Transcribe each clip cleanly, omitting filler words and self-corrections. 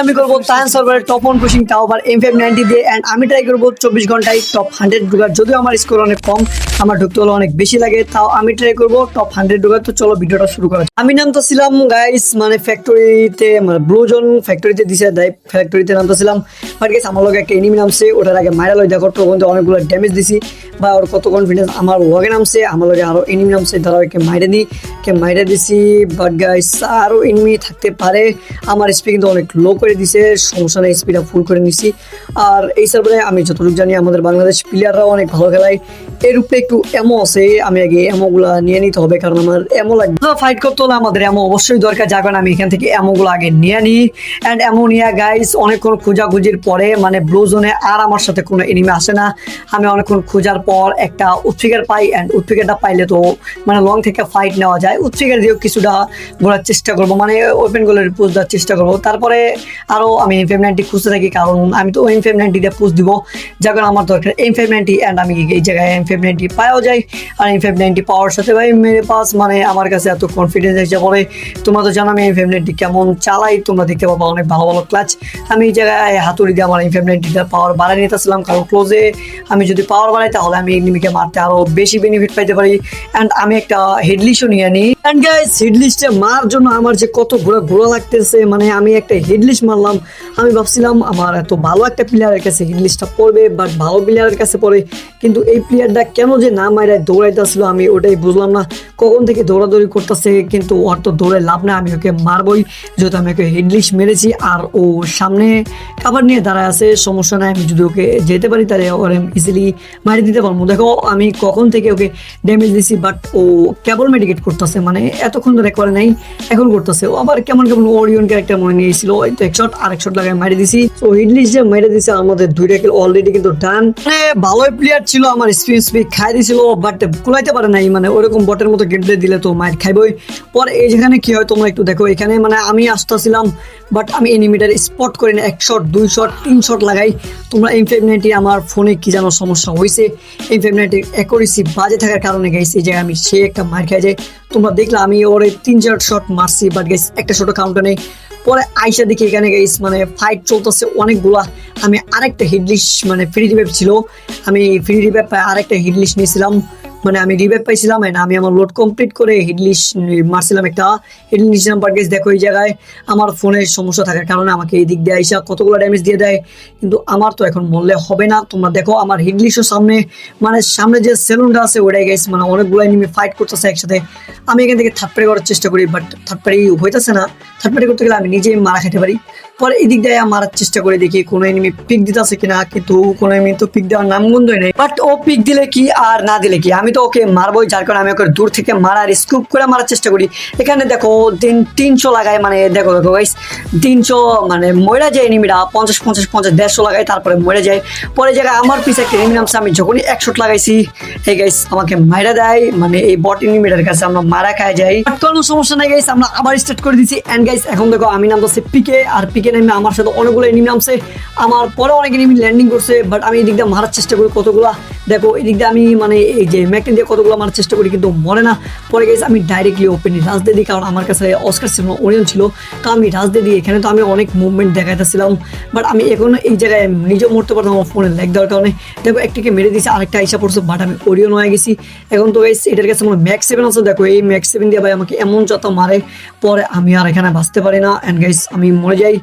আমি করবো টাইম সার্ভারের টপ 1 পুশিং টাওয়ার M590 দিয়ে এন্ড আমি ট্রাই করবো 24 ঘন্টায় টপ 100 ঢোকার। যদিও আমার স্কোর অনেক কম, আমার ঢুকতে হলে অনেক বেশি লাগে, তাও আমি ট্রাই করবো টপ 100 ঢোকার। তো চলো ভিডিওটা শুরু করা যাক। আমি নামতেছিলাম গাইস মানে ফ্যাক্টরিতে, মানে ব্লু জোন ফ্যাক্টরিতে দিছে দেয়, ফ্যাক্টরিতে নামতেছিলাম। বাট গাইস আমার লগে একটা এনিমি নামছে, ওটার আগে মাইরা লই দেখো তখন তো অনেকগুলো ড্যামেজ দিছি বা ওর কত কনফিডেন্স। আমার লগে নামছে, আমার লগে আরো এনিমি নামছে, তারা কে মাইরা দিই, কে মাইরা দিছি। বাট গাইস আরো এনিমি থাকতে পারে। আমার স্পিড কিন্তু অনেক লো করে দিছে, সমস্যা নেই, স্পিডটা ফুল করে নিছি। আর এই সার্ভারে আমি যতটুকু জানি আমাদের বাংলাদেশ প্লেয়াররাও অনেক ভালো খেলায়। এর উপরে একটু এমো আছে, আমি আগে এমোগুলা নিয়ে নিতে হবে, কারণ আমার এমো লাগবে। ফাইট করতে হলে আমাদের এমো অবশ্যই দরকার, যার কারণে আমি এখান থেকে এমোগুলো আগে নিয়ে নিই। অ্যান্ড এমো নিয়ে গাইস অনেকক্ষণ খোঁজাখুঁজির পরে মানে ব্লু জোনে আর আমার সাথে কোনো এনিমি আসে না। আমি অনেকক্ষণ খোঁজার পর একটা উৎফিগার পাই, অ্যান্ড উৎফিগারটা পাইলে তো মানে লং থেকে ফাইট নেওয়া যায়। উৎফিগার দিয়েও কিছুটা ঘোরার চেষ্টা করবো, মানে ওপেন গোলের পোস্ট দেওয়ার চেষ্টা করবো। তারপরে আরও আমি M590 খুঁজতে থাকি, কারণ আমি তো M590 দিয়ে পোস্ট দিব, যার কারণে আমার দরকার M590। অ্যান্ড আমি এই জায়গায় M590 পাওয়া যায়। আর M590 পাওয়ার সাথে ভাই মেরে পাস মানে আমার কাছে এত কনফিডেন্স এসে পড়ে। তোমরা তো জানো আমি M590 কেমন চালাই, তোমরা দেখতে পাবো অনেক ভালো ভালো ক্লাচ। আমি এই জায়গায় হাতুড়ি দিয়ে আমার M590 পাওয়ার বাড়াই নিতেছিলাম, কারণ ক্লোজে আমি যদি পাওয়ার বাড়াই তাহলে আমি এনিমিকে মারতে আরো বেশি বেনিফিট পাইতে পারি। অ্যান্ড আমি একটা হেডলিস্টও নিয়ে নিই। অ্যান্ড গাইস হেডলিস্টে মারার জন্য আমার যে কত ঘোরা লাগতেছে, মানে আমি একটা হেডলিস্ট মারলাম। আমি ভাবছিলাম আমার এত ভালো একটা প্লেয়ারের কাছে হেডলিস্টটা পড়বে, বাট ভালো প্লেয়ারের কাছে পড়ে, কিন্তু এই প্লেয়ারটা কেন যে না মাইরায় দৌড়াইতেছিল আমি ওটাই বুঝলাম না। কখন থেকে দৌড়াদৌড়ি করতেছে, কিন্তু ওর তো দৌড়ে লাভ না, আমি ওকে মারবই, যেহেতু আমি ওকে হেডলিস্ট মেরেছি। আর ও সামনে কাভার নিয়ে দাঁড়ায় আছে, সমস্যা নাই, আমি যদি ওকে যেতে পারি তাহলে ওরে ইজিলি মারি দিতে পারবো। দেখো আমি কখন থেকে ওকে ড্যামেজ দিছি, বাট ও কেবল মেডিকেট করতেছে, মানে এতক্ষণ ধরে করে নাই, এখন করতেছে। ও আবার কেমন কেমন ওরিয়ন ক্যারেক্টার মনে নিয়েছিল, ওই তো এক শট আরেক শট লাগায় মারি দিছি। তো হেডলিস্ট যে মেরে দিছে আমাদের 2টা কিল অলরেডি কিন্তু ডান। মানে ভালোই প্লেয়ার ছিল, আমার স্পিড খাই দিছিল, বাট কুলাইতে পারে নাই, মানে ওরকম বটের মতো গেম প্লে দিলে তো মাইর খাইবই। পরে এই যেখানে কি হয় তোমরা একটু দেখো, এখানে মানে আমি আসতেছিলাম, বাট আমি এনিমিটার স্পট করি না, 1 শট 2 শট 3 শট লাগাই। তোমরা M590 আমার ফোনে কি যেন সমস্যা হয়েছে, M590 অ্যাকুরেসি বাজে থাকার কারণে গাইছে এই জায়গায় আমি সে একটা মার খাই যায়। তোমরা দেখলে আমি ওরে 3-4 শট মারছি, বাট গাইস একটা শটও কাউন্টার নেই। পরে আইসা দেখি এখানে গাইস মানে ফাইট চলতেছে অনেকগুলা। আমি আরেকটা হিডলিস্ট মানে ফ্রি রিভাইভ ছিল, আমি ফ্রি রিভাইভ আরেকটা হিডলিস্ট নিয়েছিলাম, মানে আমি রিভাইভ পাইছিলাম। এন্ড আমি আমার লোড কমপ্লিট করে হিডলিস্ট মারছিলাম, একটা হিডলিস্ট নিয়েছিলাম। বাট গাইস দেখো এই জায়গায় আমার ফোনের সমস্যা থাকার কারণে আমাকে এই দিক দিয়ে আইসা কতগুলো ড্যামেজ দিয়ে দেয়, কিন্তু আমার তো এখন মরলে হবে না। তোমরা দেখো আমার হিডলিস্টের সামনে মানে সামনে যে সেলুনটা আছে ওটাই গাইস মানে অনেকগুলো এনিমি ফাইট করতেছে একসাথে। আমি এখান থেকে থার্ড পারি করার চেষ্টা করি, বাট থার্ড পারি হইতেছে না। থার্ড পারি করতে গেলে আমি নিজেই মারা খেতে পারি। পরে এদিক দিয়ে মারার চেষ্টা করে দেখি কোনো এনিমি পিক দিতেছে কিনা, কিন্তু কোনো এনিমি তো পিক দেওয়ার নাম গন্ধই নেই। বাট ও পিক দিলে কি আর না দিলে কি, আমি তো ওকে মারবোই, যার কারণে আমি ওকে দূর থেকে মারার স্কুপ করে মারার চেষ্টা করি। এখানে দেখো 300 লাগায়, মানে দেখো গাইস 300 মানে মরে যায় এনিমিরা, 50 লাগায় তারপরে মরে যায়। পরে জায়গায় আমার পিছে একটা এনিমি নামছে, আমি যখনই 1 শট লাগাইছি এই গাইস আমাকে মারা দেয়, মানে এই বট এনিমিটার কাছে আমরা মারা খাই যাই। কোনো সমস্যা নাই গাইস, আমরা আবার স্টার্ট করে দিচ্ছি। এন্ড গাইস এখন দেখো আমি নামতেছি পিকে, আর পিকে নেমে আমার সাথে অনেকগুলো এনিমি নামছে, আমার পরে অনেক এনিমি ল্যান্ডিং করছে। বাট আমি এই দিক দিয়ে মারার চেষ্টা করি কতগুলা, দেখো এই দিক দিয়ে আমি মানে এই যে ম্যাকটেন দিয়ে কতগুলো মারার চেষ্টা করি, কিন্তু মরে না। পরে গেছে আমি ডাইরেক্টলি ওপেনলি রাজ দিয়ে দিই, কারণ আমার কাছে অস্কার ছিল না, ওরিয়ন ছিল, তো আমি রাজ দিয়ে দিই। এখানে তো আমি অনেক মুভমেন্ট দেখাইতেছিলাম, বাট আমি এখন এই জায়গায় নিজেও মরতে পারতাম আমার ফোনে ল্যাগ দেওয়ার কারণে। দেখো একটাকে মেরে দিয়েছি, আরেকটা আইসা পড়ছে, বাট আমি ওরিয়ন হয়ে গেছি। এখন তো গাইস এটার কাছে আমার ম্যাক্স 7 আছে, দেখো এই ম্যাক্স 7 দিয়ে ভাই আমাকে এমন যত মারে, পরে আমি আর এখানে বাঁচতে পারি না। অ্যান্ড গাইস আমি মরে যাই।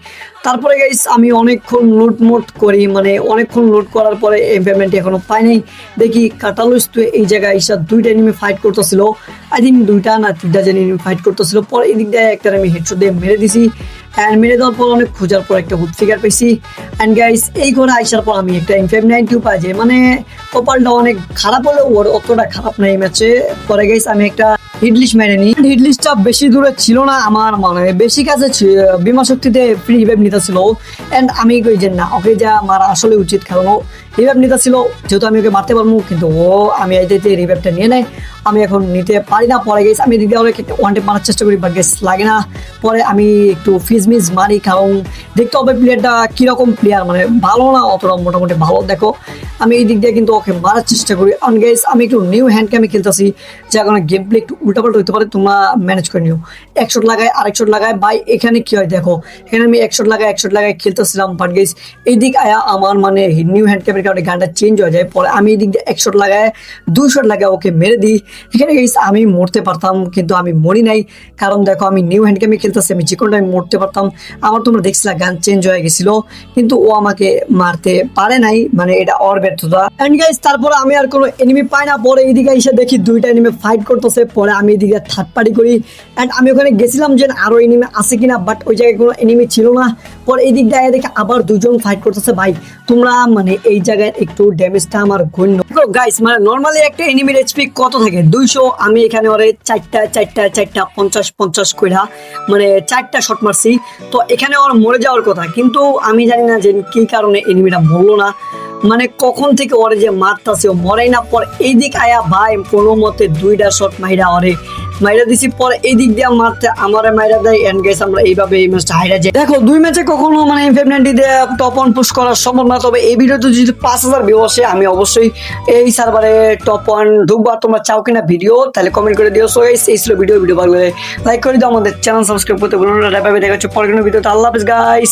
তারপরে গাইস আমি অনেকক্ষণ লুটমুট করি, মানে অনেকক্ষণ লুট করার পরে M590 এখনো পাই নাই। দেখি কাটালুস তো এই জায়গায় এসে 2টা এনিমি ফাইট করতেছিল, আই থিঙ্ক 2টা না 3টা এনিমি ফাইট করতেছিল। পরে এদিক দিয়ে একটা আমি হেডশট দিয়ে মেরে দিছি। অ্যান্ড মেরে দেওয়ার পর অনেক খোঁজার পর একটা হুড ফিগার পেয়েছি। অ্যান্ড গাইস এই ঘরে আসার পর আমি একটা M590 পাই যে মানে কপালটা অনেক খারাপ হলেও ওর অতটা খারাপ না এই ম্যাচে। পরে গাইস আমি একটা হিডলিস্ট মেরে নিই। হিডলিস্টটা বেশি দূরে ছিল না, আমার মানে বেশি কাছে বিমা শক্তিতে ফ্রি রিভাইভ নিতে ছিল। অ্যান্ড আমি কই যে না ওকে যা মারা আসলে উচিত, কারণ ও রিভাইভ নিতে ছিল, যেহেতু আমি ওকে মারতে পারবো, কিন্তু ও আমি এই রিভাইভটা নিয়ে নেয়, আমি এখন নিতে পারি না। পরে গেছি আমি দিদি অনেক একটা ওয়ান টেপ মারার চেষ্টা করি, বাট গেস লাগে না। পরে আমি একটু ফিজমিজ মারি, কারণ দেখতে হবে প্লেয়ারটা কীরকম প্লেয়ার, মানে ভালো না অতটা, মোটামুটি ভালো। দেখো আমি এই দিক দিয়ে কিন্তু ওকে মারার চেষ্টা করি। অন গাইস আমি একটু নিউ হ্যান্ড ক্যামে খেলতেছি, যার কারণে গেম প্লে একটু উল্টাপাল্টা হতে পারে, তোমরা ম্যানেজ করে নিও। এক শট লাগায় আরেক শট লাগায় ভাই, এখানে কি হয় দেখো, এখানে আমি এক শট লাগায় খেলতেছিলাম, বাট গাইস এই দিক আয়া আমার মানে নিউ হ্যান্ড ক্যামের কারণে গানটা চেঞ্জ হয়ে যায়। পরে আমি এই দিক দিয়ে এক শট লাগায় 2 শট লাগায় ওকে মেরে দিই। এখানে গাইস আমি মরতে পারতাম, কিন্তু আমি মরি নাই, কারণ দেখো আমি নিউ হ্যান্ড ক্যামে খেলতেছি, আমি যে কোনো টাইম মরতে পারতাম। আমার তোমরা দেখছিলা গান চেঞ্জ হয়ে গেছিল, কিন্তু ও আমাকে মারতে পারে নাই, মানে এটা ওর ব্যর্থতা। এন্ড গাইস তারপরে আমি আর কোনো এনিমি পাই না, পরে এইদিকে এসে দেখি দুইটা এনিমি ফাইট করতেছে। পরে আমি এদিকে থার্ড পার্টি করি, এন্ড আমি ওখানে গেছিলাম যে আরো এনিমি আছে কিনা, বাট ওই জায়গায় কোনো এনিমি ছিল না। পরে এই দিক দিয়ে দেখে আবার দুজন ফাইট করতেছে। ভাই তোমরা মানে এই জায়গায় একটু ড্যামেজটা আমার গণ্য গাইস, মানে নর্মালি একটা এনিমির এইচপি কত থাকে 200, আমি এখানে ওরে চারটা 50 কইরা মানে 4টা শট মারছি। তো এখানে ওর মরে যাওয়ার কথা, কিন্তু আমি জানি না যে কি কারণে এনিমিটা মরলো না, মানে কখন থেকে ওরে যে মারতাছে ও মরেই না। পর এই দিক আয়া ভাই কোনো মতে 2টা শট মাইরা ওরে মাইরা দিছি। পরে এই দিক দিয়ে মারতে আমারে মাইরা দেয়। এন্ড গাইস আমরা এইভাবে এই ম্যাচটা হাইরা যাই। দেখো 2 ম্যাচে কখনো মানে M590 দিয়ে টপ 1 পুশ করা সম্ভব না, তবে এই ভিডিওতে যদি 5000 ভিউ আসে আমি অবশ্যই এই সার্ভারে টপ 1 ঢুকবো। আর তোমরা চাও কিনা ভিডিও, তাহলে কমেন্ট করে দিও। সো গাইস এই ছিল ভিডিও ভালো লাগলে লাইক করে দিও, আমাদের চ্যানেল সাবস্ক্রাইব করতে ভুলো না। দেখা হচ্ছে পরের কোনো ভিডিওতে। আল্লাহ হাফেজ গাইস।